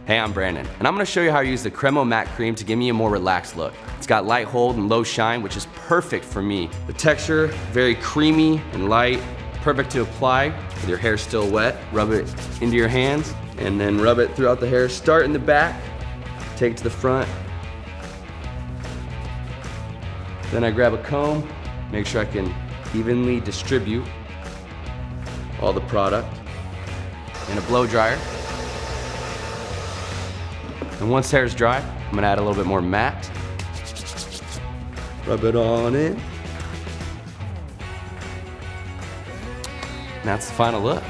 Hey, I'm Brandon, and I'm gonna show you how to use the Cremo matte cream to give me a more relaxed look. It's got light hold and low shine, which is perfect for me. The texture, very creamy and light, perfect to apply with your hair still wet. Rub it into your hands, and then rub it throughout the hair. Start in the back, take it to the front. Then I grab a comb, make sure I can evenly distribute all the product. And a blow dryer. And once hair is dry, I'm gonna add a little bit more matte. Rub it on in. And that's the final look.